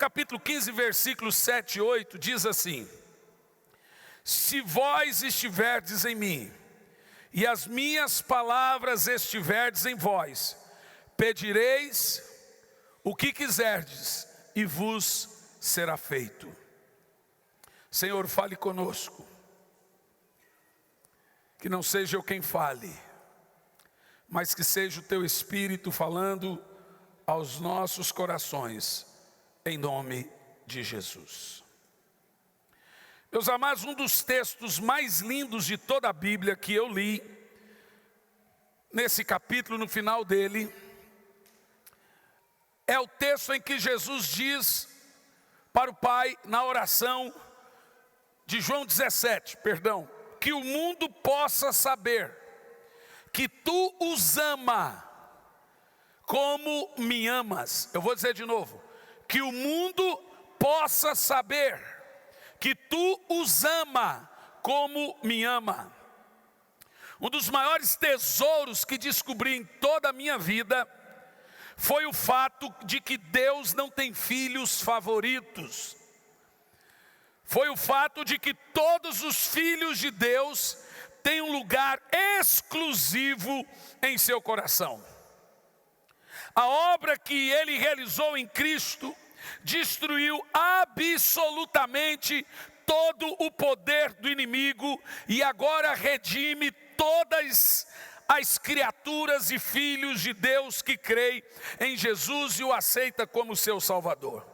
capítulo 15, versículos 7 e 8, diz assim: se vós estiverdes em mim, e as minhas palavras estiverdes em vós, pedireis o que quiserdes, e vos será feito. Senhor, fale conosco, que não seja eu quem fale, mas que seja o teu Espírito falando aos nossos corações, em nome de Jesus. Meus amados, um dos textos mais lindos de toda a Bíblia que eu li, nesse capítulo, no final dele, é o texto em que Jesus diz para o Pai, na oração de João 17, que o mundo possa saber que tu os ama como me amas. Eu vou dizer de novo, que o mundo possa saber que tu os ama como me ama. Um dos maiores tesouros que descobri em toda a minha vida foi o fato de que Deus não tem filhos favoritos. Foi o fato de que todos os filhos de Deus têm um lugar exclusivo em seu coração. A obra que Ele realizou em Cristo destruiu absolutamente todo o poder do inimigo e agora redime todas as criaturas e filhos de Deus que creem em Jesus e o aceita como seu Salvador.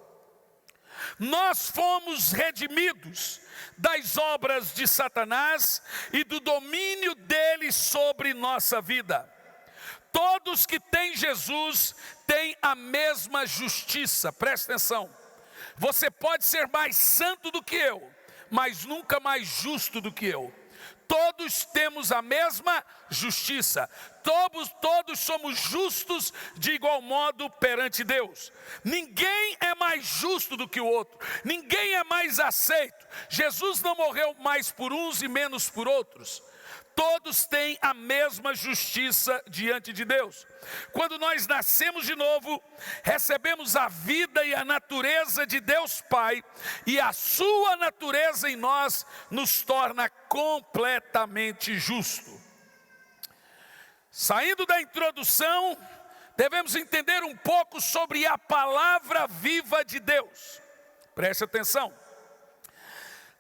Nós fomos redimidos das obras de Satanás e do domínio dele sobre nossa vida. Todos que têm Jesus têm a mesma justiça. Presta atenção. Você pode ser mais santo do que eu, mas nunca mais justo do que eu. Todos temos a mesma justiça. Todos somos justos de igual modo perante Deus. Ninguém é mais justo do que o outro. Ninguém é mais aceito. Jesus não morreu mais por uns e menos por outros. Todos têm a mesma justiça diante de Deus. Quando nós nascemos de novo, recebemos a vida e a natureza de Deus Pai, e a sua natureza em nós nos torna completamente justo. Saindo da introdução, devemos entender um pouco sobre a palavra viva de Deus. Preste atenção.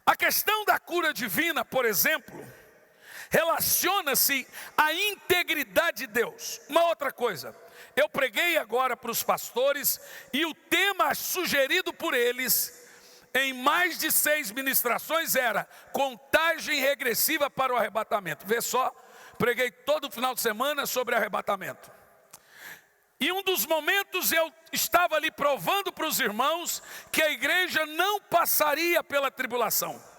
A questão da cura divina, por exemplo, relaciona-se à integridade de Deus. Uma outra coisa, eu preguei agora para os pastores e o tema sugerido por eles em mais de 6 ministrações era contagem regressiva para o arrebatamento. Vê só, preguei todo final de semana sobre arrebatamento. E um dos momentos eu estava ali provando para os irmãos que a igreja não passaria pela tribulação.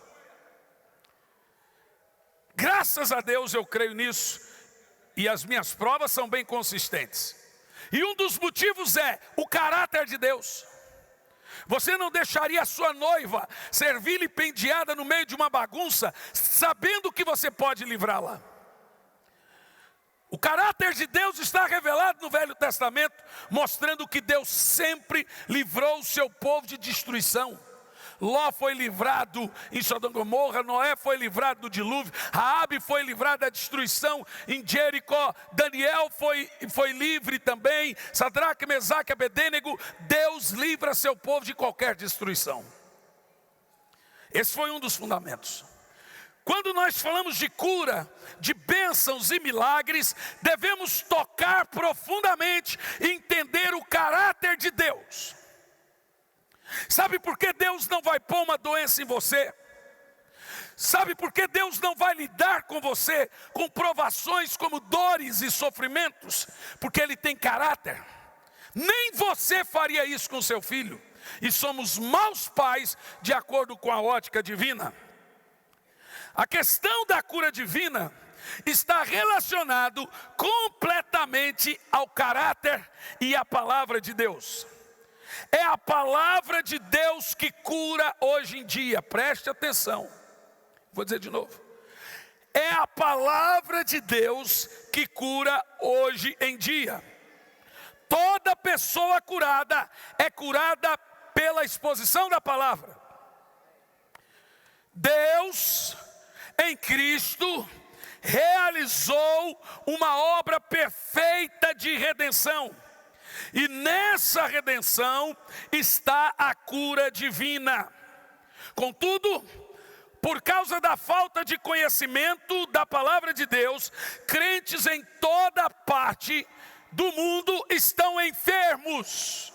Graças a Deus eu creio nisso, e as minhas provas são bem consistentes. E um dos motivos é o caráter de Deus. Você não deixaria a sua noiva ser vilipendiada no meio de uma bagunça, sabendo que você pode livrá-la. O caráter de Deus está revelado no Velho Testamento, mostrando que Deus sempre livrou o seu povo de destruição. Ló foi livrado em Sodoma e Gomorra, Noé foi livrado do dilúvio, Raabe foi livrado da destruição em Jericó, Daniel foi livre também, Sadraque, Mesaque, Abedênego. Deus livra seu povo de qualquer destruição. Esse foi um dos fundamentos. Quando nós falamos de cura, de bênçãos e milagres, devemos tocar profundamente e entender o caráter de Deus. Sabe por que Deus não vai pôr uma doença em você? Sabe por que Deus não vai lidar com você com provações como dores e sofrimentos? Porque Ele tem caráter. Nem você faria isso com seu filho. E somos maus pais de acordo com a ótica divina. A questão da cura divina está relacionado completamente ao caráter e à palavra de Deus. É a palavra de Deus que cura hoje em dia. Preste atenção. Vou dizer de novo. É a palavra de Deus que cura hoje em dia. Toda pessoa curada é curada pela exposição da palavra. Deus, em Cristo, realizou uma obra perfeita de redenção. E nessa redenção está a cura divina. Contudo, por causa da falta de conhecimento da palavra de Deus, crentes em toda parte do mundo estão enfermos.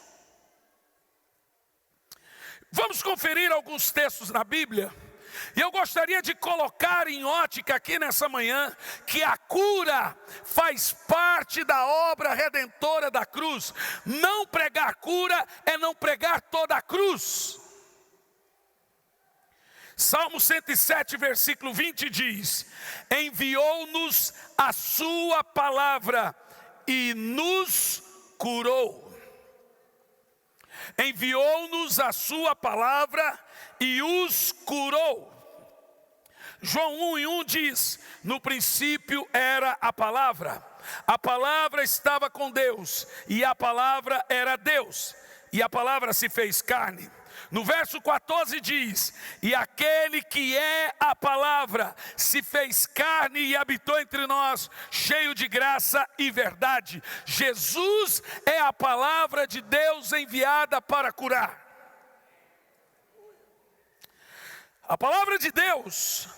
Vamos conferir alguns textos na Bíblia. E eu gostaria de colocar em ótica aqui nessa manhã que a cura faz parte da obra redentora da cruz. Não pregar cura é não pregar toda a cruz. Salmo 107, versículo 20 diz: enviou-nos a sua palavra e nos curou. Enviou-nos a sua palavra e os curou. João 1:1 diz: no princípio era a palavra estava com Deus, e a palavra era Deus, e a palavra se fez carne. No verso 14 diz: e aquele que é a palavra se fez carne e habitou entre nós, cheio de graça e verdade. Jesus é a palavra de Deus enviada para curar. A palavra de Deus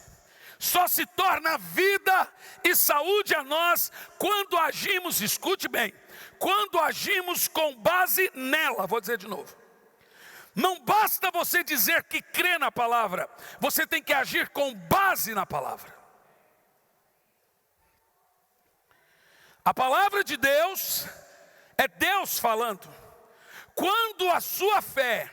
só se torna vida e saúde a nós quando agimos, escute bem, quando agimos com base nela. Vou dizer de novo. Não basta você dizer que crê na palavra, você tem que agir com base na palavra. A palavra de Deus é Deus falando. Quando a sua fé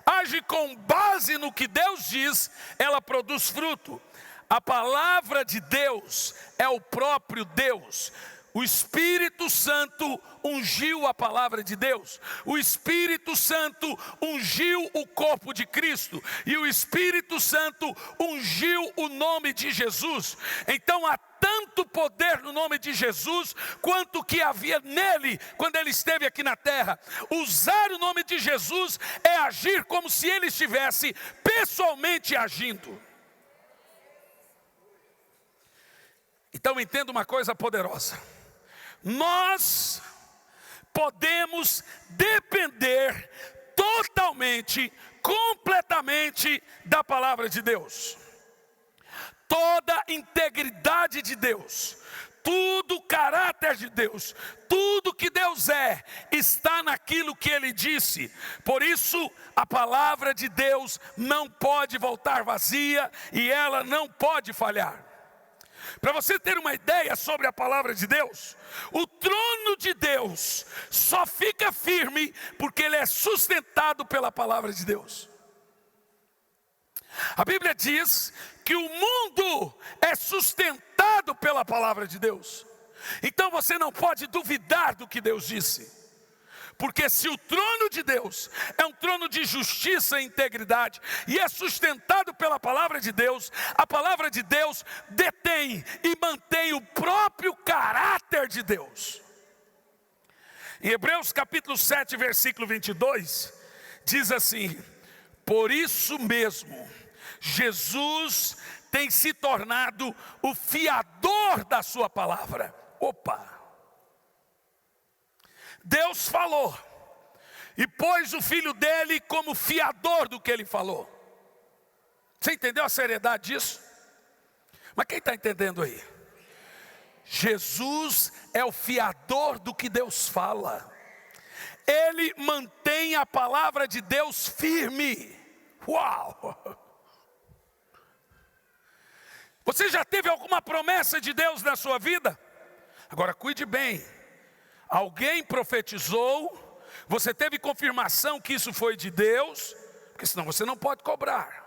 age com base no que Deus diz, ela produz fruto. A palavra de Deus é o próprio Deus. O Espírito Santo ungiu a palavra de Deus. O Espírito Santo ungiu o corpo de Cristo. E o Espírito Santo ungiu o nome de Jesus. Então há tanto poder no nome de Jesus quanto que havia nele quando ele esteve aqui na terra. Usar o nome de Jesus é agir como se ele estivesse pessoalmente agindo. Então entenda uma coisa poderosa. Nós podemos depender totalmente, completamente da palavra de Deus. Toda a integridade de Deus, tudo o caráter de Deus, tudo que Deus é, está naquilo que Ele disse. Por isso, a palavra de Deus não pode voltar vazia e ela não pode falhar. Para você ter uma ideia sobre a palavra de Deus, o trono de Deus só fica firme porque ele é sustentado pela palavra de Deus. A Bíblia diz que o mundo é sustentado pela palavra de Deus. Então você não pode duvidar do que Deus disse. Porque se o trono de Deus é um trono de justiça e integridade, e é sustentado pela palavra de Deus, a palavra de Deus detém e mantém o próprio caráter de Deus. Em Hebreus capítulo 7, versículo 22, diz assim: por isso mesmo, Jesus tem se tornado o fiador da sua palavra. Opa! Deus falou e pôs o filho dele como fiador do que ele falou. Você entendeu a seriedade disso? Mas quem está entendendo aí? Jesus é o fiador do que Deus fala. Ele mantém a palavra de Deus firme. Uau! Você já teve alguma promessa de Deus na sua vida? Agora cuide bem. Alguém profetizou, você teve confirmação que isso foi de Deus, porque senão você não pode cobrar.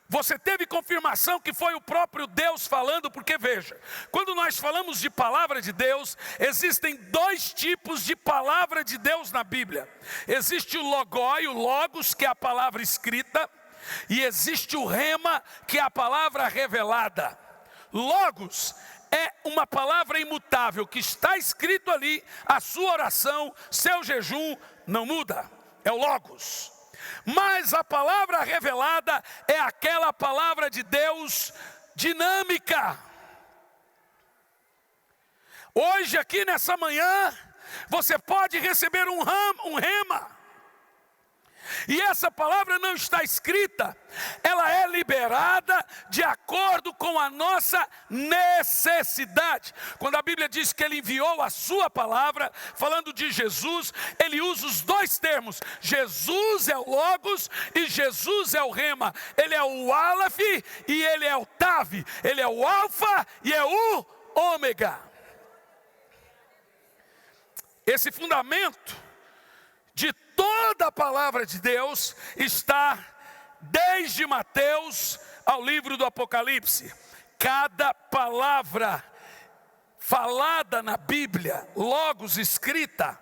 Você teve confirmação que foi o próprio Deus falando, porque veja, quando nós falamos de palavra de Deus, existem dois tipos de palavra de Deus na Bíblia. Existe o logoi, o logos, que é a palavra escrita, e existe o rema, que é a palavra revelada. Logos é uma palavra imutável, que está escrito ali, a sua oração, seu jejum não muda. é o Logos. Mas a palavra revelada é aquela palavra de Deus dinâmica. Hoje aqui nessa manhã, você pode receber um rema. E essa palavra não está escrita, ela é liberada de acordo com a nossa necessidade. Quando a Bíblia diz que ele enviou a sua palavra, falando de Jesus, ele usa os dois termos. Jesus é o Logos e Jesus é o rema. Ele é o Aleph e ele é o Tav. Ele é o Alfa e é o Ômega. Esse fundamento de toda a palavra de Deus está desde Mateus ao livro do Apocalipse. Cada palavra falada na Bíblia, Logos escrita,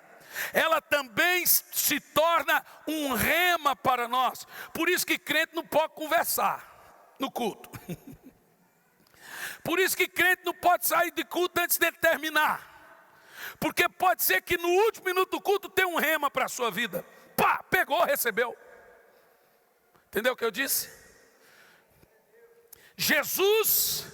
ela também se torna um rema para nós. Por isso que crente não pode conversar no culto. Por isso que crente não pode sair de culto antes de terminar. Porque pode ser que no último minuto do culto tenha um rema para a sua vida. Pá, pegou, recebeu. Entendeu o que eu disse? Jesus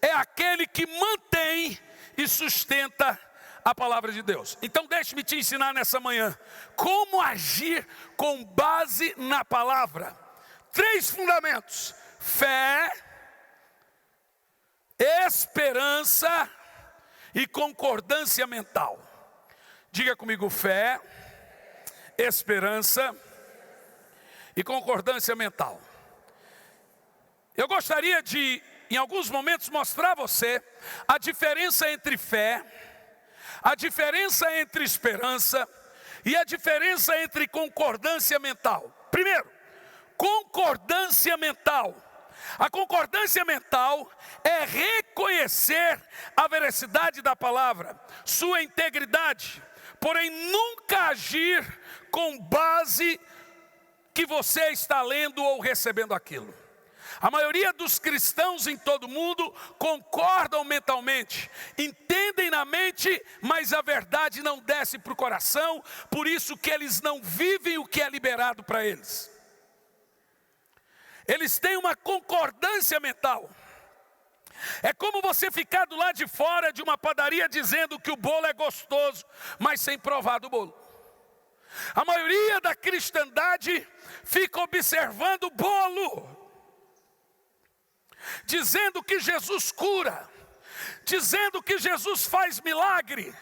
é aquele que mantém e sustenta a palavra de Deus. Então deixe-me te ensinar nessa manhã como agir com base na palavra. 3 fundamentos: fé, esperança e concordância mental. Diga comigo: fé, esperança e concordância mental. Eu gostaria de, em alguns momentos, mostrar a você a diferença entre fé, a diferença entre esperança e a diferença entre concordância mental. Primeiro, concordância mental. A concordância mental é reconhecer a veracidade da palavra, sua integridade, porém nunca agir com base que você está lendo ou recebendo aquilo. A maioria dos cristãos em todo o mundo concordam mentalmente, entendem na mente, mas a verdade não desce para o coração, por isso que eles não vivem o que é liberado para eles. Eles têm uma concordância mental. É como você ficar do lado de fora de uma padaria dizendo que o bolo é gostoso, mas sem provar do bolo. A maioria da cristandade fica observando o bolo, dizendo que Jesus cura, dizendo que Jesus faz milagre,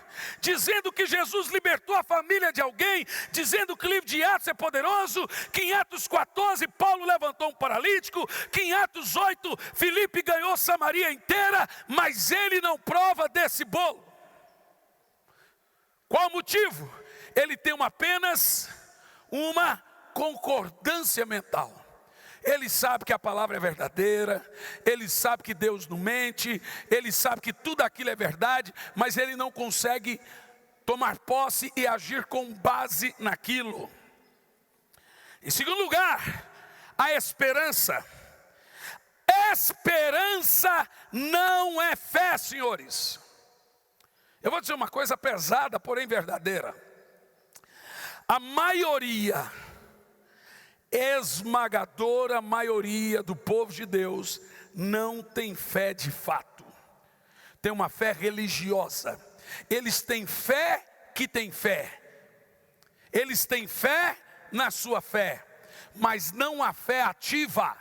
dizendo que Jesus libertou a família de alguém, dizendo que o livro de Atos é poderoso, que em Atos 14 Paulo levantou um paralítico, que em Atos 8 Filipe ganhou Samaria inteira, mas ele não prova desse bolo. Qual o motivo? Ele tem apenas uma concordância mental. Ele sabe que a palavra é verdadeira, ele sabe que Deus não mente, ele sabe que tudo aquilo é verdade, mas ele não consegue tomar posse e agir com base naquilo. Em segundo lugar, a esperança. Esperança não é fé, senhores. Eu vou dizer uma coisa pesada, porém verdadeira. A maioria, esmagadora maioria do povo de Deus não tem fé de fato. Tem uma fé religiosa. Eles têm fé que tem fé. Eles têm fé na sua fé, mas não a fé ativa.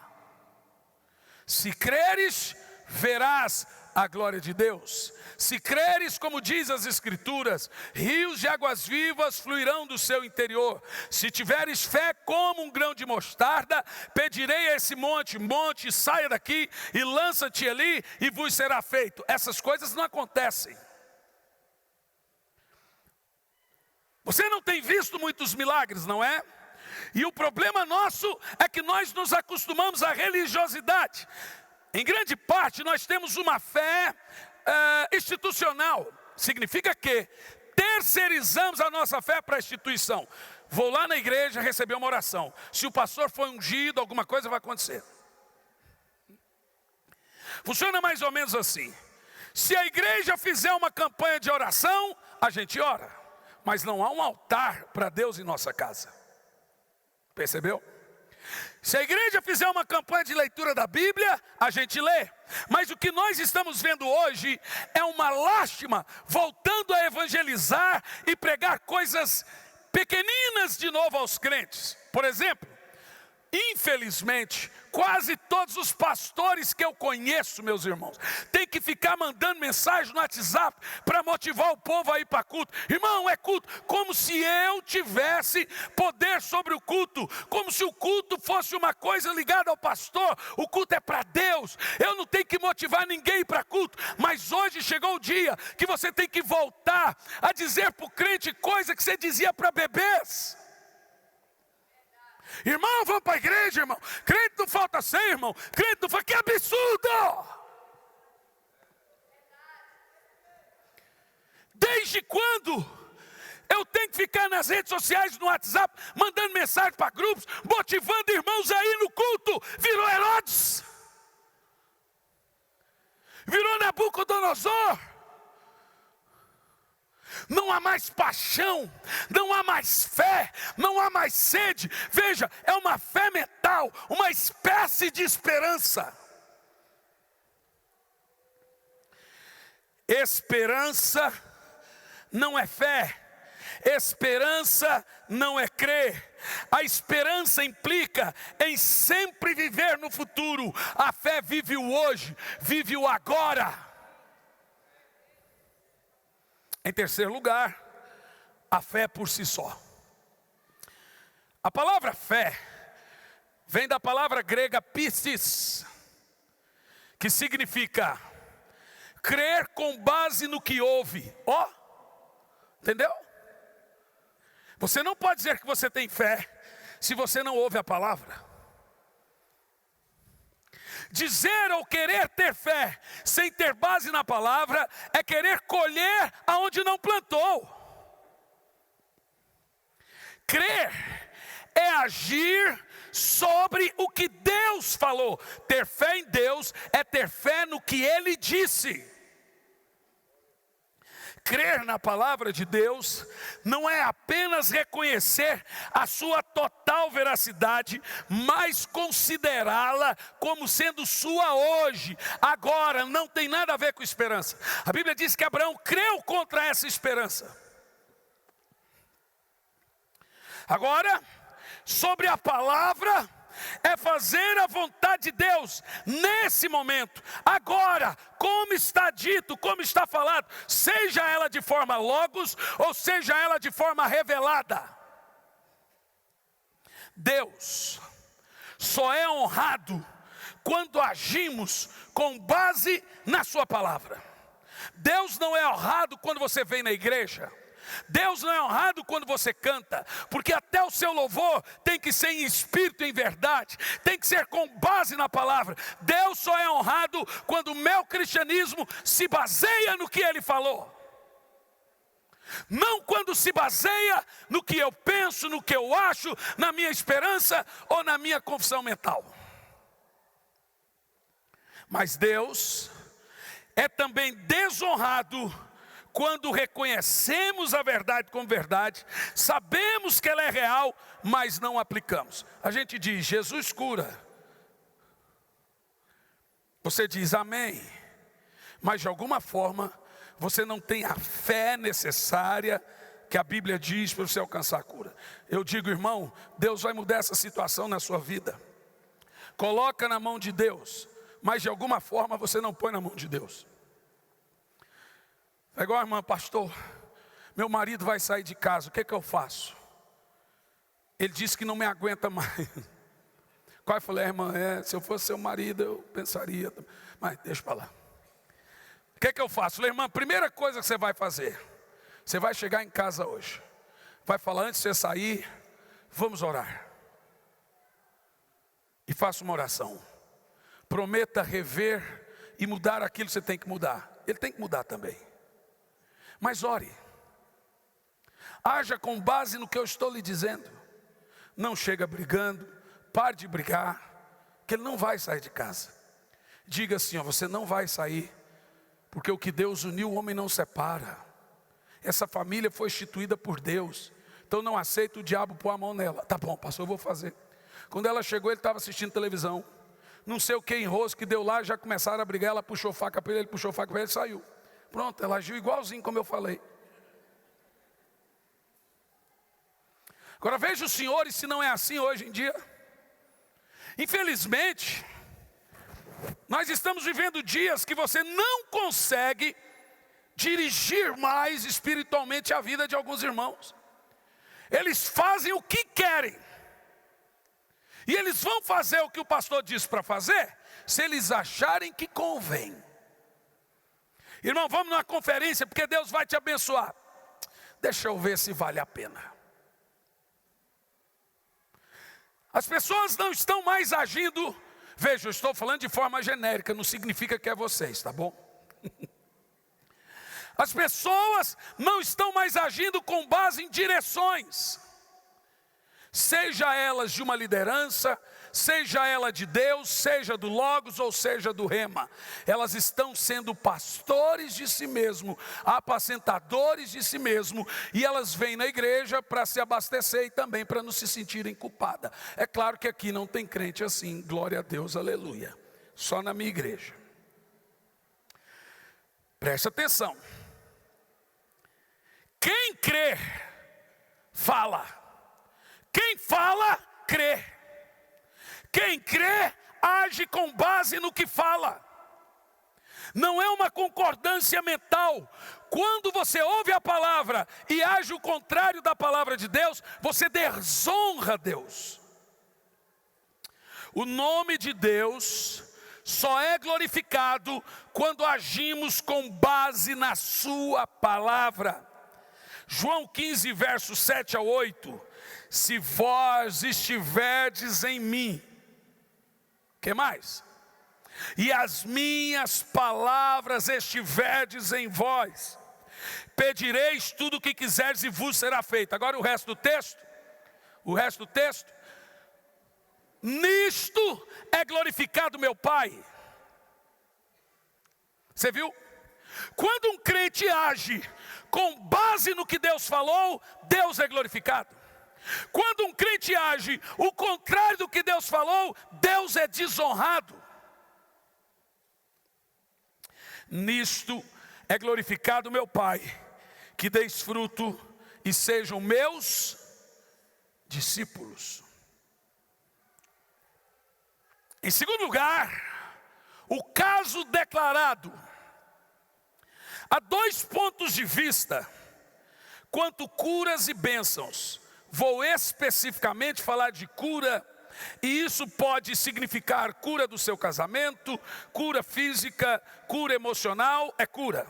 Se creres, verás a glória de Deus. Se creres, como diz as Escrituras, rios de águas vivas fluirão do seu interior. Se tiveres fé como um grão de mostarda, pedirei a esse monte, saia daqui e lança-te ali e vos será feito. Essas coisas não acontecem. Você não tem visto muitos milagres, não é? E o problema nosso é que nós nos acostumamos à religiosidade. Em grande parte nós temos uma fé institucional. Significa que terceirizamos a nossa fé para a instituição. Vou lá na igreja receber uma oração. Se o pastor foi ungido, alguma coisa vai acontecer. Funciona mais ou menos assim. Se a igreja fizer uma campanha de oração, a gente ora. Mas não há um altar para Deus em nossa casa. Percebeu? Se a igreja fizer uma campanha de leitura da Bíblia, a gente lê. Mas o que nós estamos vendo hoje é uma lástima, voltando a evangelizar e pregar coisas pequeninas de novo aos crentes. Por exemplo, infelizmente, quase todos os pastores que eu conheço, meus irmãos, tem que ficar mandando mensagem no WhatsApp para motivar o povo a ir para culto. Irmão, é culto, como se eu tivesse poder sobre o culto, como se o culto fosse uma coisa ligada ao pastor. O culto é para Deus, eu não tenho que motivar ninguém para culto. Mas hoje chegou o dia que você tem que voltar a dizer para o crente coisa que você dizia para bebês. Irmão, vamos para a igreja, irmão. Crente não falta ceia, irmão. Crente não falta. Que absurdo! Desde quando eu tenho que ficar nas redes sociais, no WhatsApp, mandando mensagem para grupos, motivando irmãos a ir no culto? Virou Herodes. Virou Nabucodonosor. Não há mais paixão, não há mais fé, não há mais sede. Veja, é uma fé mental, uma espécie de esperança. Esperança não é fé, esperança não é crer. A esperança implica em sempre viver no futuro. A fé vive o hoje, vive o agora. Em terceiro lugar, a fé por si só. A palavra fé vem da palavra grega pistis, que significa crer com base no que ouve. Ó, entendeu? Você não pode dizer que você tem fé se você não ouve a palavra. Dizer ou querer ter fé sem ter base na palavra é querer colher aonde não plantou. Crer é agir sobre o que Deus falou. Ter fé em Deus é ter fé no que Ele disse. Crer na palavra de Deus não é apenas reconhecer a sua total veracidade, mas considerá-la como sendo sua hoje, agora. Não tem nada a ver com esperança. A Bíblia diz que Abraão creu contra essa esperança. Agora, sobre a palavra, é fazer a vontade de Deus nesse momento, agora, como está dito, como está falado, seja ela de forma logos ou seja ela de forma revelada. Deus só é honrado quando agimos com base na sua palavra. Deus não é honrado quando você vem na igreja. Deus não é honrado quando você canta, porque até o seu louvor tem que ser em espírito e em verdade, tem que ser com base na palavra. Deus só é honrado quando o meu cristianismo se baseia no que Ele falou, não quando se baseia no que eu penso, no que eu acho, na minha esperança ou na minha confissão mental. Mas Deus é também desonrado quando reconhecemos a verdade como verdade, sabemos que ela é real, mas não aplicamos. A gente diz, Jesus cura. Você diz amém, mas de alguma forma você não tem a fé necessária que a Bíblia diz para você alcançar a cura. Eu digo, irmão, Deus vai mudar essa situação na sua vida. Coloca na mão de Deus, mas de alguma forma você não põe na mão de Deus. É igual, irmã, pastor, meu marido vai sair de casa, o que eu faço? Ele disse que não me aguenta mais. Quase falei, irmã, se eu fosse seu marido eu pensaria, mas deixa para lá. O que eu faço? Falei, irmã, primeira coisa que você vai fazer, você vai chegar em casa hoje, vai falar antes de você sair, vamos orar. E faça uma oração. Prometa rever e mudar aquilo que você tem que mudar. Ele tem que mudar também. Mas ore, haja com base no que eu estou lhe dizendo. Não chega brigando, pare de brigar, que ele não vai sair de casa. Diga assim, você não vai sair, porque o que Deus uniu o homem não separa. Essa família foi instituída por Deus, então não aceito o diabo pôr a mão nela. Tá bom, pastor, eu vou fazer. Quando ela chegou, ele estava assistindo televisão. Não sei o que enrosco que deu lá, já começaram a brigar, ela puxou faca para ele puxou faca para ele e saiu. Pronto, ela agiu igualzinho como eu falei. Agora veja os senhores se não é assim hoje em dia. Infelizmente, nós estamos vivendo dias que você não consegue dirigir mais espiritualmente a vida de alguns irmãos. Eles fazem o que querem. E eles vão fazer o que o pastor disse para fazer, se eles acharem que convém. Irmão, vamos numa conferência, porque Deus vai te abençoar. Deixa eu ver se vale a pena. As pessoas não estão mais agindo, veja, eu estou falando de forma genérica, não significa que é vocês, tá bom? As pessoas não estão mais agindo com base em direções, seja elas de uma liderança, seja ela de Deus, seja do Logos ou seja do Rema. Elas estão sendo pastores de si mesmo, apacentadores de si mesmo, e elas vêm na igreja para se abastecer e também para não se sentirem culpadas. É claro que aqui não tem crente assim, glória a Deus, aleluia, só na minha igreja. Preste atenção. Quem crê, fala. Quem fala, crê. Quem crê, age com base no que fala. Não é uma concordância mental. Quando você ouve a palavra e age o contrário da palavra de Deus, você desonra Deus. O nome de Deus só é glorificado quando agimos com base na sua palavra. João 15, versos 7 a 8. Se vós estiverdes em mim, que mais? E as minhas palavras estiverdes em vós, pedireis tudo o que quiserdes e vos será feito. Agora o resto do texto. Nisto é glorificado meu Pai. Você viu? Quando um crente age com base no que Deus falou, Deus é glorificado. Quando um crente age o contrário do que Deus falou, Deus é desonrado. Nisto é glorificado meu Pai, que deis fruto e sejam meus discípulos. Em segundo lugar, o caso declarado. Há dois pontos de vista quanto curas e bênçãos. Vou especificamente falar de cura, e isso pode significar cura do seu casamento, cura física, cura emocional, é cura.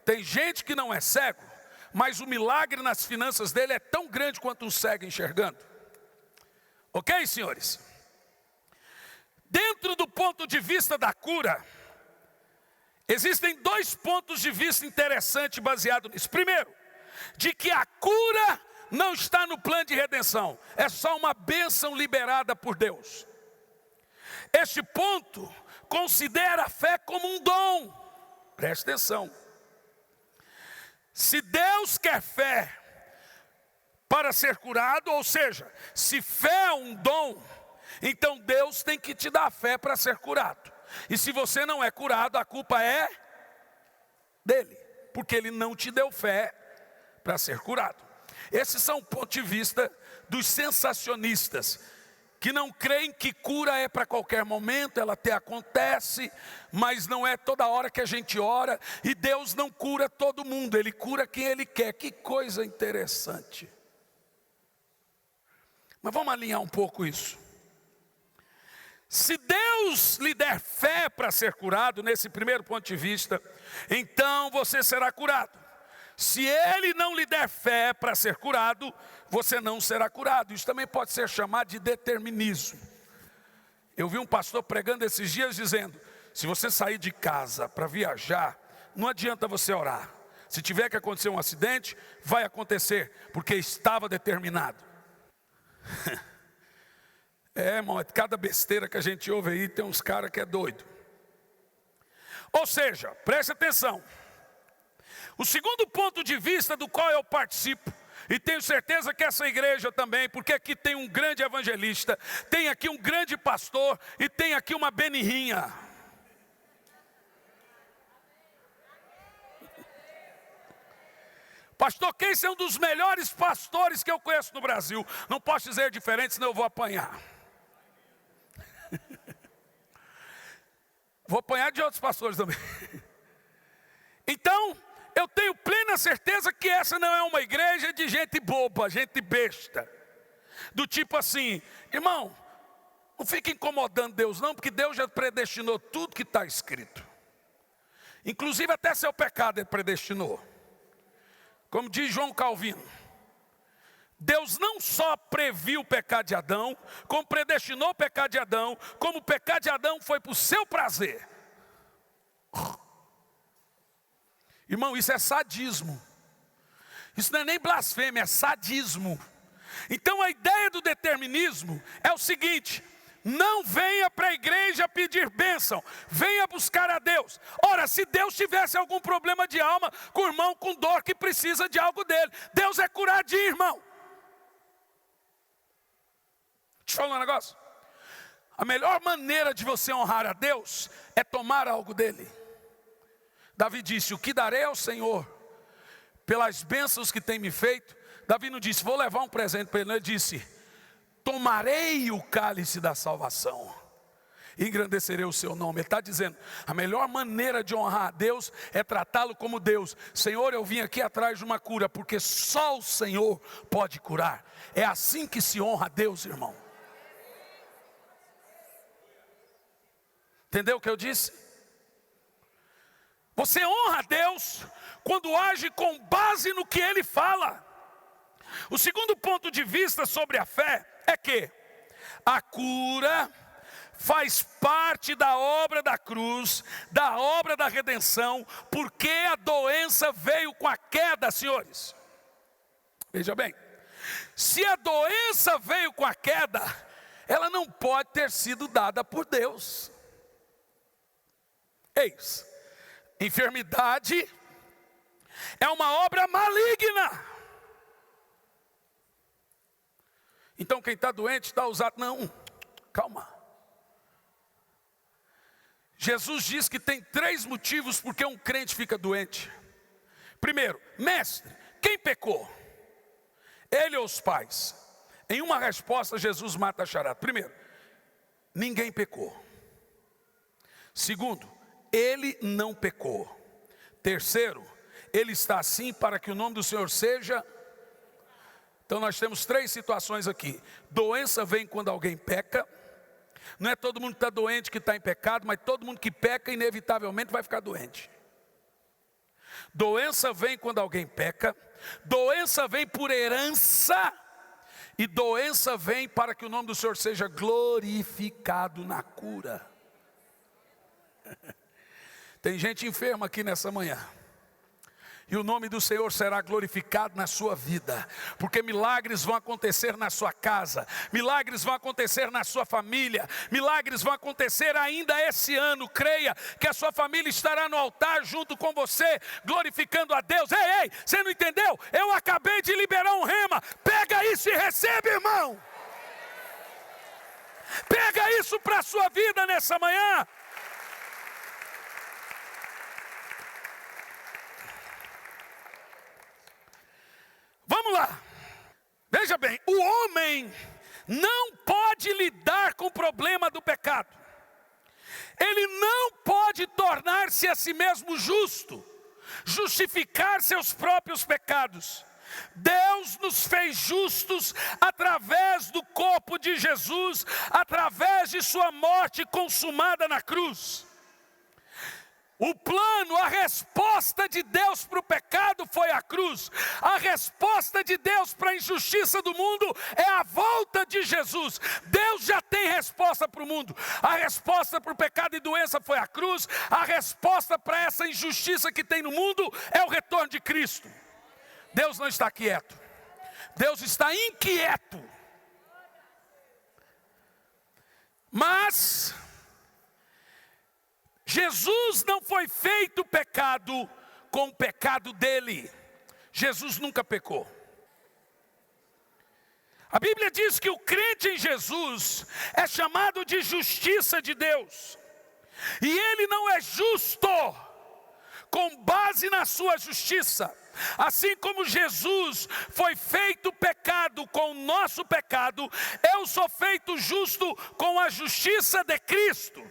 Tem gente que não é cego, mas o milagre nas finanças dele é tão grande quanto um cego enxergando. Ok, senhores? Dentro do ponto de vista da cura, existem dois pontos de vista interessantes baseados nisso. Primeiro, de que a cura não está no plano de redenção, é só uma bênção liberada por Deus. Este ponto considera a fé como um dom. Preste atenção. Se Deus quer fé para ser curado, ou seja, se fé é um dom, então Deus tem que te dar fé para ser curado. E se você não é curado, a culpa é dele, porque ele não te deu fé para ser curado. Esses são o ponto de vista dos sensacionistas, que não creem que cura é para qualquer momento, ela até acontece, mas não é toda hora que a gente ora, e Deus não cura todo mundo, Ele cura quem Ele quer. Que coisa interessante. Mas vamos alinhar um pouco isso. Se Deus lhe der fé para ser curado, nesse primeiro ponto de vista, então você será curado. Se Ele não lhe der fé para ser curado, você não será curado. Isso também pode ser chamado de determinismo. Eu vi um pastor pregando esses dias dizendo: se você sair de casa para viajar, não adianta você orar. Se tiver que acontecer um acidente, vai acontecer, porque estava determinado. Irmão, cada besteira que a gente ouve aí, tem uns caras que é doido. Ou seja, preste atenção. O segundo ponto de vista do qual eu participo, E tenho certeza que essa igreja também, porque aqui tem um grande evangelista, tem aqui um grande pastor e tem aqui uma benirrinha. Pastor Keis é um dos melhores pastores que eu conheço no Brasil. Não posso dizer diferente, senão eu vou apanhar. Vou apanhar de outros pastores também. Então, eu tenho plena certeza que essa não é uma igreja de gente boba, gente besta. Do tipo assim, irmão, não fique incomodando Deus não, porque Deus já predestinou tudo que está escrito. Inclusive até seu pecado Ele predestinou. Como diz João Calvino, Deus não só previu o pecado de Adão, como predestinou o pecado de Adão, como o pecado de Adão foi para o seu prazer. Irmão, isso é sadismo. Isso não é nem blasfêmia, é sadismo. Então a ideia do determinismo é o seguinte: não venha para a igreja pedir bênção, venha buscar a Deus. Ora, se Deus tivesse algum problema de alma com o irmão com dor que precisa de algo dele, Deus é curadinho, irmão. Deixa eu falar um negócio. A melhor maneira de você honrar a Deus é tomar algo dele. Davi disse: o que darei ao Senhor pelas bênçãos que tem me feito? Davi não disse: vou levar um presente para ele. Ele disse: tomarei o cálice da salvação, engrandecerei o seu nome. Ele está dizendo, a melhor maneira de honrar a Deus é tratá-lo como Deus. Senhor, eu vim aqui atrás de uma cura, porque só o Senhor pode curar. É assim que se honra a Deus, irmão. Entendeu o que eu disse? Você honra a Deus quando age com base no que Ele fala. O segundo ponto de vista sobre a fé é que a cura faz parte da obra da cruz, da obra da redenção, porque a doença veio com a queda, senhores. Veja bem, se a doença veio com a queda, ela não pode ter sido dada por Deus. Eis, enfermidade é uma obra maligna. Então quem está doente está usado. Não, calma. Jesus diz que tem 3 motivos porque um crente fica doente. Primeiro, mestre, quem pecou? Ele ou os pais? Em uma resposta Jesus mata a charada. Primeiro, ninguém pecou. Segundo, ele não pecou. Terceiro, ele está assim para que o nome do Senhor seja. Então nós temos 3 situações aqui. Doença vem quando alguém peca. Não é todo mundo que está doente que está em pecado, mas todo mundo que peca inevitavelmente vai ficar doente. Doença vem quando alguém peca. Doença vem por herança. E doença vem para que o nome do Senhor seja glorificado na cura. Tem gente enferma aqui nessa manhã. E o nome do Senhor será glorificado na sua vida, porque milagres vão acontecer na sua casa, milagres vão acontecer na sua família, milagres vão acontecer ainda esse ano. Creia que a sua família estará no altar junto com você, glorificando a Deus. Ei, você não entendeu? Eu acabei de liberar um rema. Pega isso e recebe, irmão. Pega isso para a sua vida nessa manhã. Vamos lá, veja bem, o homem não pode lidar com o problema do pecado. Ele não pode tornar-se a si mesmo justo, justificar seus próprios pecados. Deus nos fez justos através do corpo de Jesus, através de sua morte consumada na cruz. O plano, a resposta de Deus para o pecado foi a cruz. A resposta de Deus para a injustiça do mundo é a volta de Jesus. Deus já tem resposta para o mundo. A resposta para o pecado e doença foi a cruz. A resposta para essa injustiça que tem no mundo é o retorno de Cristo. Deus não está quieto. Deus está inquieto. Mas Jesus não foi feito pecado com o pecado dele. Jesus nunca pecou. A Bíblia diz que o crente em Jesus é chamado de justiça de Deus. E ele não é justo com base na sua justiça. Assim como Jesus foi feito pecado com o nosso pecado, eu sou feito justo com a justiça de Cristo.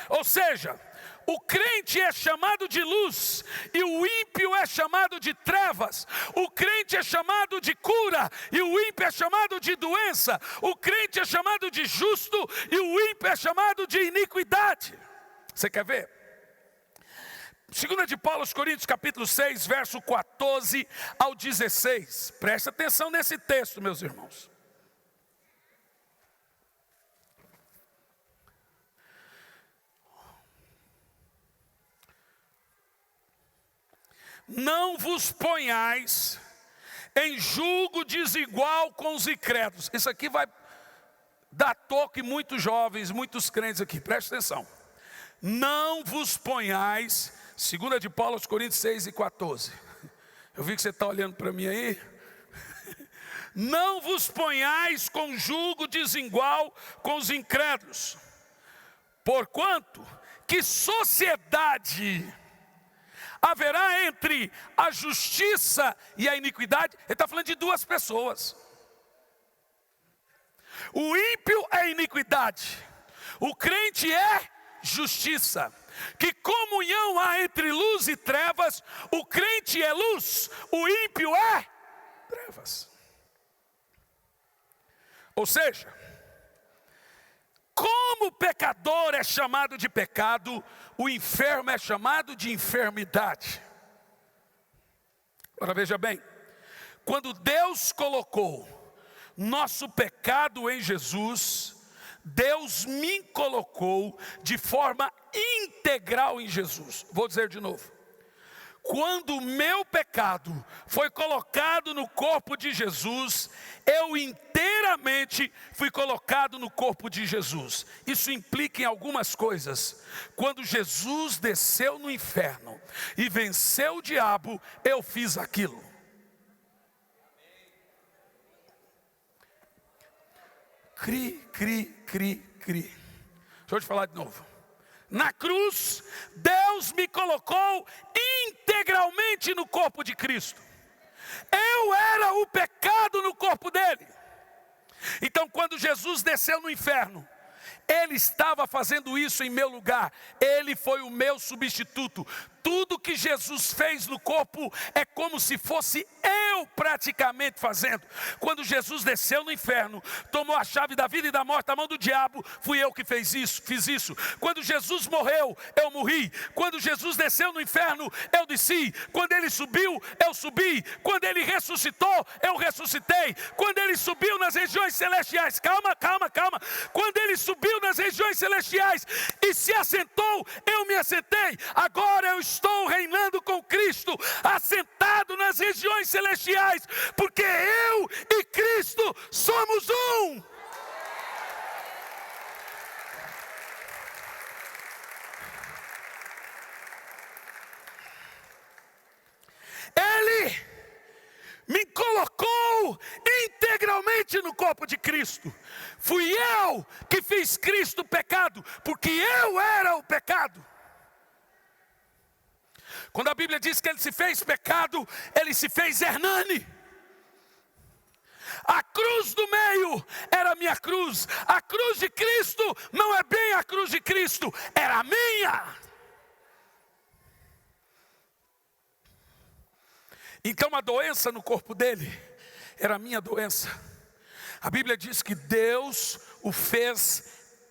Ou seja, o crente é chamado de luz e o ímpio é chamado de trevas. O crente é chamado de cura e o ímpio é chamado de doença. O crente é chamado de justo e o ímpio é chamado de iniquidade. Você quer ver? 2 de Paulo aos Coríntios, capítulo 6, verso 14 ao 16. Presta atenção nesse texto, meus irmãos. Não vos ponhais em julgo desigual com os incrédulos. Isso aqui vai dar toque em muitos jovens, muitos crentes aqui. Presta atenção. Não vos ponhais, 2 de Paulo aos Coríntios 6 e 14. Eu vi que você está olhando para mim aí. Não vos ponhais com julgo desigual com os incrédulos. Porquanto que sociedade haverá entre a justiça e a iniquidade? Ele está falando de duas pessoas. O ímpio é iniquidade, o crente é justiça. Que comunhão há entre luz e trevas? O crente é luz, o ímpio é trevas. Ou seja, como o pecador é chamado de pecado, o enfermo é chamado de enfermidade. Agora veja bem, quando Deus colocou nosso pecado em Jesus, Deus me colocou de forma integral em Jesus. Vou dizer de novo. Quando o meu pecado foi colocado no corpo de Jesus, eu inteiramente fui colocado no corpo de Jesus. Isso implica em algumas coisas. Quando Jesus desceu no inferno e venceu o diabo, eu fiz aquilo. Cri. Deixa eu te falar de novo. Na cruz, Deus me colocou integralmente no corpo de Cristo. Eu era o pecado no corpo dele. Então, quando Jesus desceu no inferno, Ele estava fazendo isso em meu lugar. Ele foi o meu substituto. Tudo que Jesus fez no corpo é como se fosse eu praticamente fazendo. Quando Jesus desceu no inferno, tomou a chave da vida e da morte da mão do diabo, fui eu que fiz isso. Quando Jesus morreu, eu morri. Quando Jesus desceu no inferno, eu desci. Quando Ele subiu, eu subi. Quando Ele ressuscitou, eu ressuscitei. Quando Ele subiu nas regiões celestiais, calma. Quando Ele subiu nas regiões celestiais e se assentou, eu me assentei. Agora eu estou reinando com Cristo, assentado nas regiões celestiais, porque eu e Cristo somos um. Ele me colocou integralmente no corpo de Cristo. Fui eu que fiz Cristo pecado, porque eu era o pecado. Quando a Bíblia diz que Ele se fez pecado, Ele se fez Hernani. A cruz do meio era a minha cruz. A cruz de Cristo não é bem a cruz de Cristo, era a minha. Então a doença no corpo dele era a minha doença. A Bíblia diz que Deus o fez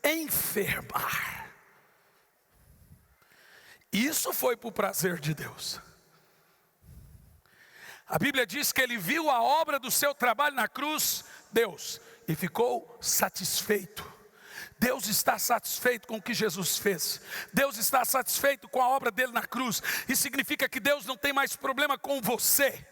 enfermar. Isso foi por prazer de Deus. A Bíblia diz que ele viu a obra do seu trabalho na cruz, Deus, e ficou satisfeito. Deus está satisfeito com o que Jesus fez. Deus está satisfeito com a obra dele na cruz. Isso significa que Deus não tem mais problema com você.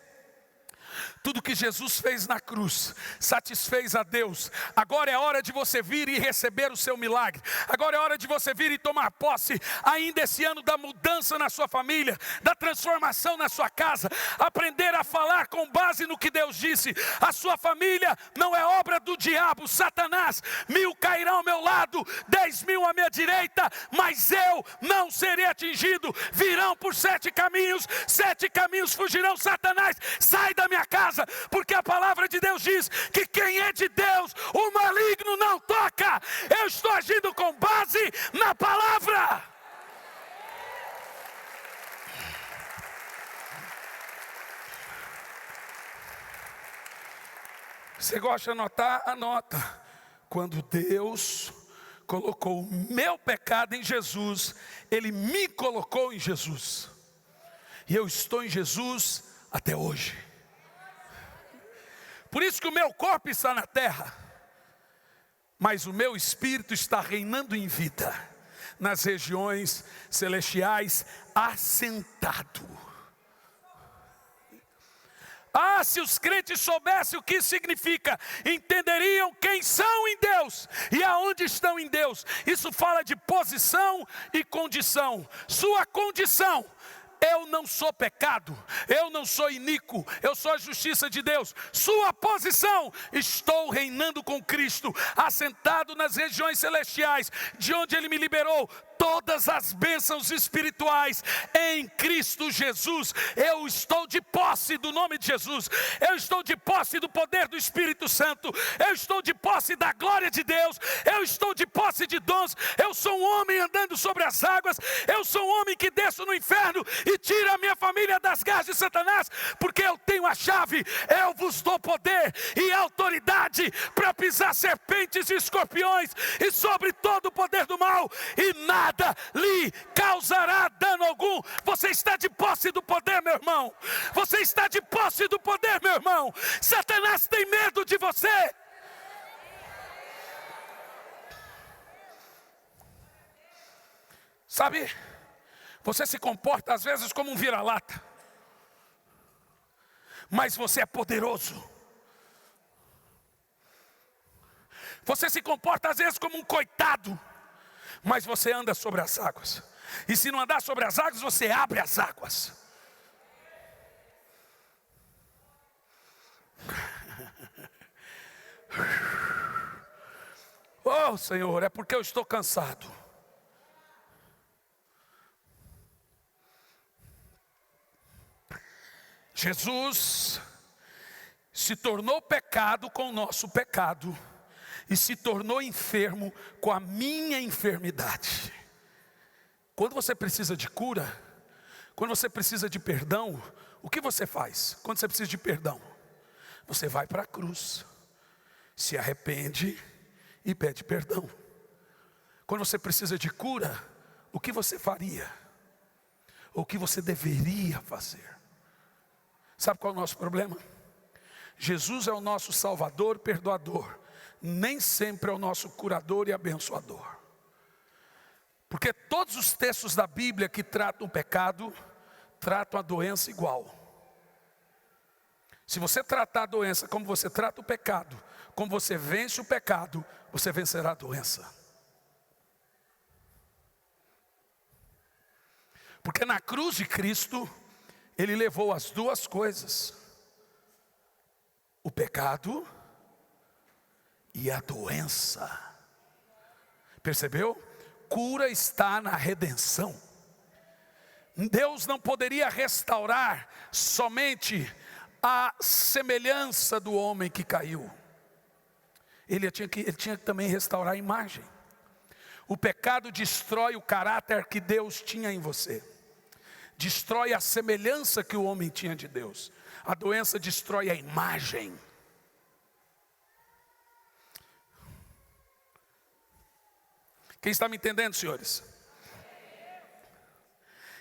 Tudo que Jesus fez na cruz satisfez a Deus. Agora é hora de você vir e receber o seu milagre. Agora é hora de você vir e tomar posse ainda esse ano da mudança na sua família, da transformação na sua casa. Aprender a falar com base no que Deus disse. A sua família não é obra do diabo. Satanás, 1000 cairão ao meu lado, 10.000 à minha direita, mas eu não serei atingido. Virão por 7 caminhos, 7 caminhos fugirão. Satanás, sai da minha casa, porque a palavra de Deus diz que quem é de Deus, o maligno não toca. Eu estou agindo com base na palavra. Você gosta de anotar? Anota. Quando Deus colocou o meu pecado em Jesus, Ele me colocou em Jesus. E eu estou em Jesus até hoje. Por isso que o meu corpo está na terra, mas o meu espírito está reinando em vida, nas regiões celestiais, assentado. Ah, se os crentes soubessem o que isso significa, entenderiam quem são em Deus e aonde estão em Deus. Isso fala de posição e condição. Sua condição: eu não sou pecado, eu não sou iníquo, eu sou a justiça de Deus. Sua posição: estou reinando com Cristo, assentado nas regiões celestiais, de onde Ele me liberou todas as bênçãos espirituais em Cristo Jesus. Eu estou de posse do nome de Jesus, eu estou de posse do poder do Espírito Santo, eu estou de posse da glória de Deus, eu estou de posse de dons. Eu sou um homem andando sobre as águas, eu sou um homem que desço no inferno e tiro a minha família das garras de Satanás, porque eu tenho a chave. Eu vos dou poder e autoridade para pisar serpentes e escorpiões e sobre todo o poder do mal, e nada lhe causará dano algum. Você está de posse do poder, meu irmão. Você está de posse do poder, meu irmão. Satanás tem medo de você. Sabe, você se comporta às vezes como um vira-lata, mas você é poderoso. Você se comporta às vezes como um coitado, mas você anda sobre as águas. E se não andar sobre as águas, você abre as águas. Oh, Senhor, é porque eu estou cansado. Jesus se tornou pecado com o nosso pecado e se tornou enfermo com a minha enfermidade. Quando você precisa de cura, quando você precisa de perdão, o que você faz? Quando você precisa de perdão, você vai para a cruz, se arrepende e pede perdão. Quando você precisa de cura, o que você faria? Ou o que você deveria fazer? Sabe qual é o nosso problema? Jesus é o nosso Salvador, perdoador, nem sempre é o nosso curador e abençoador. Porque todos os textos da Bíblia que tratam o pecado, tratam a doença igual. Se você tratar a doença como você trata o pecado, como você vence o pecado, você vencerá a doença. Porque na cruz de Cristo, Ele levou as duas coisas: o pecado e a doença. Percebeu? Cura está na redenção. Deus não poderia restaurar somente a semelhança do homem que caiu. Ele tinha que também restaurar a imagem. O pecado destrói o caráter que Deus tinha em você, destrói a semelhança que o homem tinha de Deus. A doença destrói a imagem. Quem está me entendendo, senhores?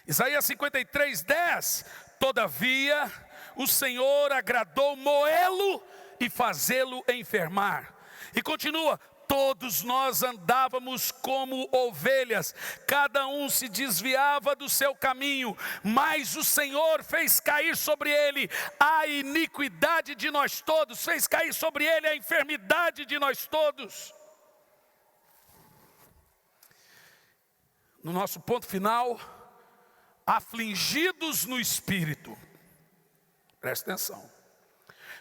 Isaías 53:10. Todavia o Senhor agradou moê-lo e fazê-lo enfermar. E continua: Todos nós andávamos como ovelhas, cada um se desviava do seu caminho, mas o Senhor fez cair sobre ele a iniquidade de nós todos, fez cair sobre ele a enfermidade de nós todos. No nosso ponto final, afligidos no espírito. Presta atenção.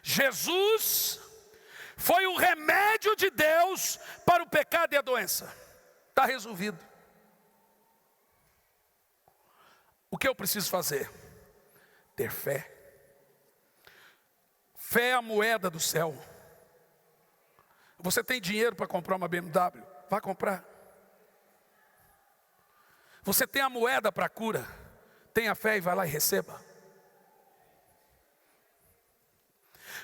Jesus foi o remédio de Deus para o pecado e a doença. Está resolvido. O que eu preciso fazer? Ter fé. Fé é a moeda do céu. Você tem dinheiro para comprar uma BMW? Vá comprar. Você tem a moeda para a cura? Tenha fé e vai lá e receba.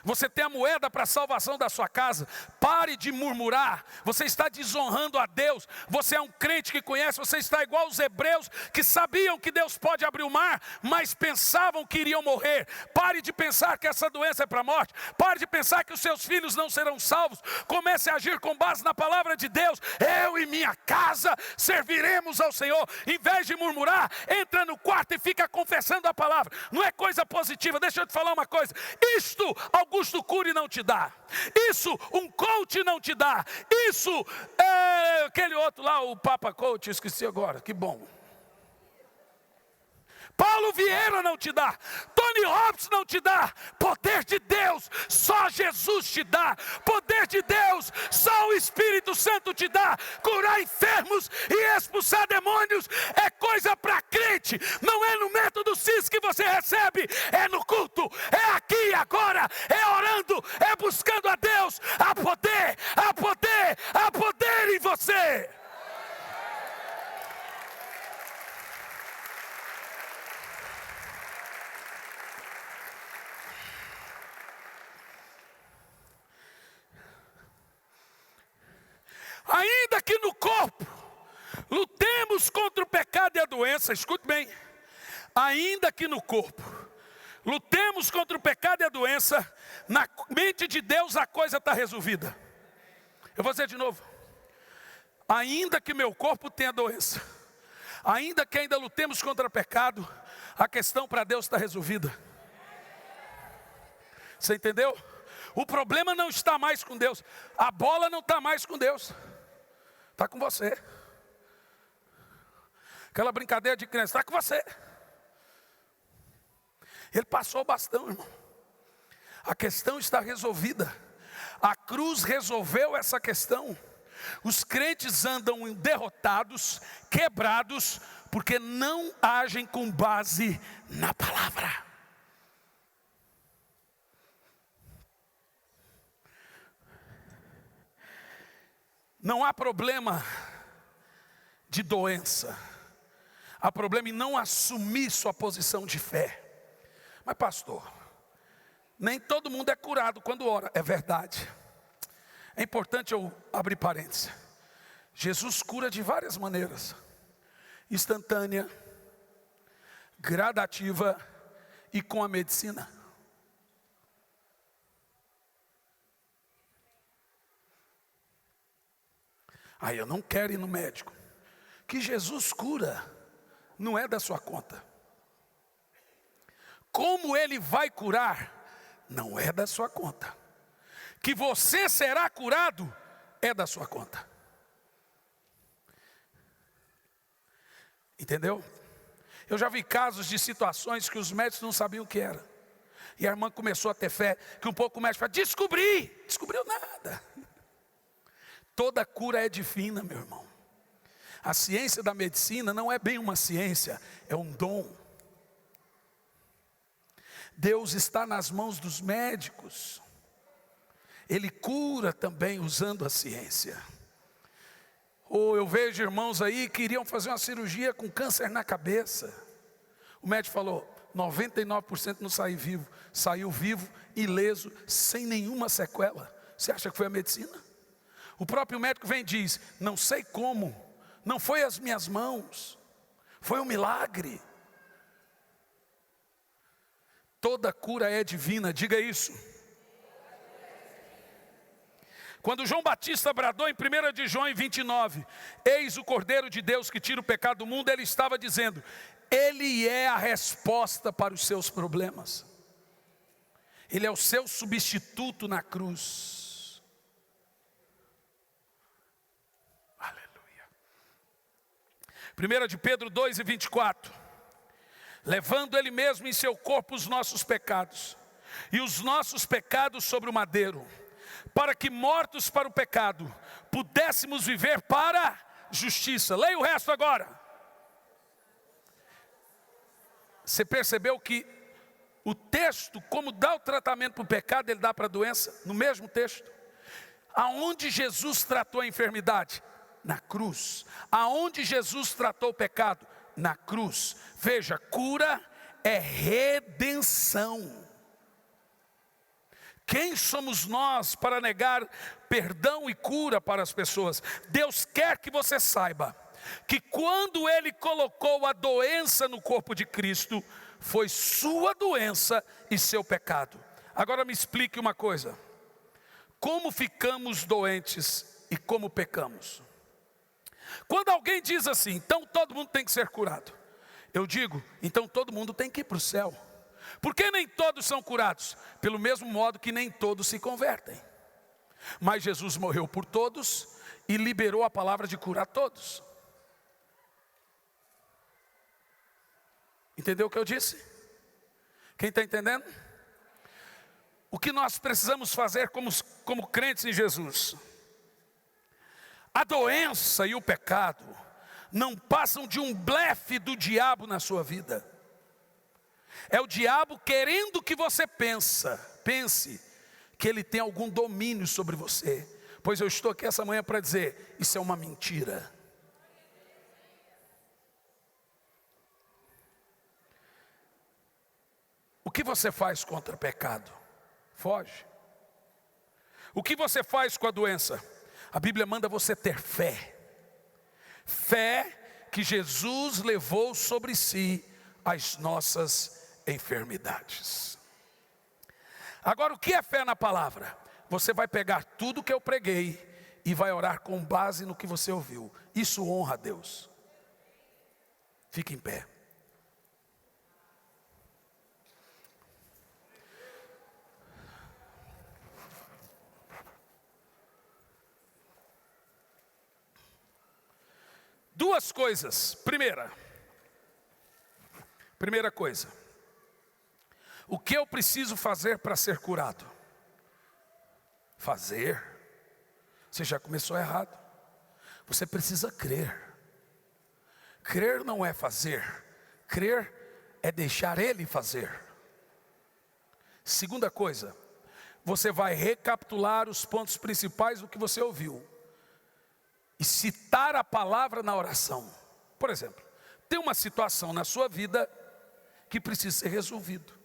Você tem a moeda para a salvação da sua casa? Pare de murmurar, você está desonrando a Deus. Você é um crente que conhece, você está igual aos hebreus que sabiam que Deus pode abrir o mar, mas pensavam que iriam morrer. Pare de pensar que essa doença é para a morte. Pare de pensar que os seus filhos não serão salvos. Comece a agir com base na palavra de Deus. Eu e minha casa serviremos ao Senhor. Em vez de murmurar, entra no quarto e fica confessando a palavra. Não é coisa positiva. Deixa eu te falar uma coisa. Isto Augusto Cury não te dá. Isso um coach não te dá. Isso aquele outro lá, o Papa Coach, eu esqueci agora, que bom. Paulo Vieira não te dá, Tony Robbins não te dá. Poder de Deus, só Jesus te dá. Poder de Deus, só o Espírito Santo te dá. Curar enfermos e expulsar demônios é coisa para crente. Não é no método CIS que você recebe, é no culto, é aqui agora, é orando, é buscando a Deus. Há poder, há poder, há poder em você. Ainda que no corpo lutemos contra o pecado e a doença, escute bem, ainda que no corpo lutemos contra o pecado e a doença, na mente de Deus a coisa está resolvida. Eu vou dizer de novo, ainda que meu corpo tenha doença, ainda que ainda lutemos contra o pecado, a questão para Deus está resolvida. Você entendeu? O problema não está mais com Deus, a bola não está mais com Deus. Está com você. Aquela brincadeira de criança, está com você. Ele passou o bastão, irmão. A questão está resolvida. A cruz resolveu essa questão. Os crentes andam derrotados, quebrados, porque não agem com base na palavra. Não há problema de doença. Há problema em não assumir sua posição de fé. Mas pastor, nem todo mundo é curado quando ora. É verdade. É importante eu abrir parênteses. Jesus cura de várias maneiras. Instantânea, gradativa e com a medicina. Aí eu não quero ir no médico. Que Jesus cura não é da sua conta. Como Ele vai curar não é da sua conta. Que você será curado é da sua conta. Entendeu? Eu já vi casos de situações que os médicos não sabiam o que era. E a irmã começou a ter fé, que um pouco o médico falou, descobriu nada. Toda cura é divina, meu irmão. A ciência da medicina não é bem uma ciência, é um dom. Deus está nas mãos dos médicos. Ele cura também usando a ciência. Ou eu vejo irmãos aí que iriam fazer uma cirurgia com câncer na cabeça. O médico falou, 99% não saiu vivo, ileso, sem nenhuma sequela. Você acha que foi a medicina? O próprio médico vem e diz, não sei como, não foi as minhas mãos, foi um milagre. Toda cura é divina, diga isso. Quando João Batista bradou em 1 de João 29, eis o Cordeiro de Deus que tira o pecado do mundo, ele estava dizendo, ele é a resposta para os seus problemas. Ele é o seu substituto na cruz. Aleluia. 1 de Pedro 2:24. Levando ele mesmo em seu corpo os nossos pecados, e os nossos pecados sobre o madeiro, para que mortos para o pecado, pudéssemos viver para a justiça. Leia o resto agora. Você percebeu que o texto, como dá o tratamento para o pecado, ele dá para a doença, no mesmo texto. Aonde Jesus tratou a enfermidade? Na cruz. Aonde Jesus tratou o pecado? Na cruz. Veja, cura é redenção. Quem somos nós para negar perdão e cura para as pessoas? Deus quer que você saiba que quando Ele colocou a doença no corpo de Cristo, foi sua doença e seu pecado. Agora me explique uma coisa: como ficamos doentes e como pecamos? Quando alguém diz assim, então todo mundo tem que ser curado, eu digo, então todo mundo tem que ir para o céu. Por que nem todos são curados? Pelo mesmo modo que nem todos se convertem. Mas Jesus morreu por todos e liberou a palavra de curar todos. Entendeu o que eu disse? Quem está entendendo? O que nós precisamos fazer como crentes em Jesus? A doença e o pecado não passam de um blefe do diabo na sua vida. É o diabo querendo que você pense que ele tem algum domínio sobre você. Pois eu estou aqui essa manhã para dizer, isso é uma mentira. O que você faz contra o pecado? Foge. O que você faz com a doença? A Bíblia manda você ter fé. Fé que Jesus levou sobre si as nossas enfermidades. Agora, o que é fé na palavra? Você vai pegar tudo que eu preguei e vai orar com base no que você ouviu. Isso honra a Deus. Fique em pé. Duas coisas. Primeira coisa. O que eu preciso fazer para ser curado? Fazer? Você já começou errado. Você precisa crer. Crer não é fazer. Crer é deixar Ele fazer. Segunda coisa. Você vai recapitular os pontos principais do que você ouviu e citar a palavra na oração. Por exemplo, tem uma situação na sua vida que precisa ser resolvido.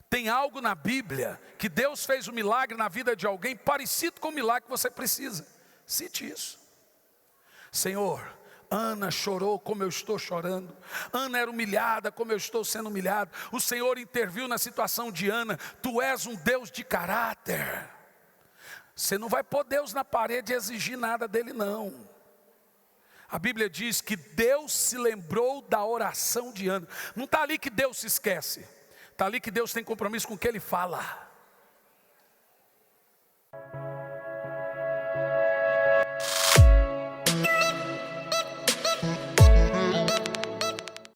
Tem algo na Bíblia que Deus fez um milagre na vida de alguém parecido com o milagre que você precisa. Cite isso. Senhor, Ana chorou como eu estou chorando. Ana era humilhada como eu estou sendo humilhado. O Senhor interviu na situação de Ana. Tu és um Deus de caráter. Você não vai pôr Deus na parede e exigir nada dele, não. A Bíblia diz que Deus se lembrou da oração de Ana. Não está ali que Deus se esquece. Está ali que Deus tem compromisso com o que Ele fala.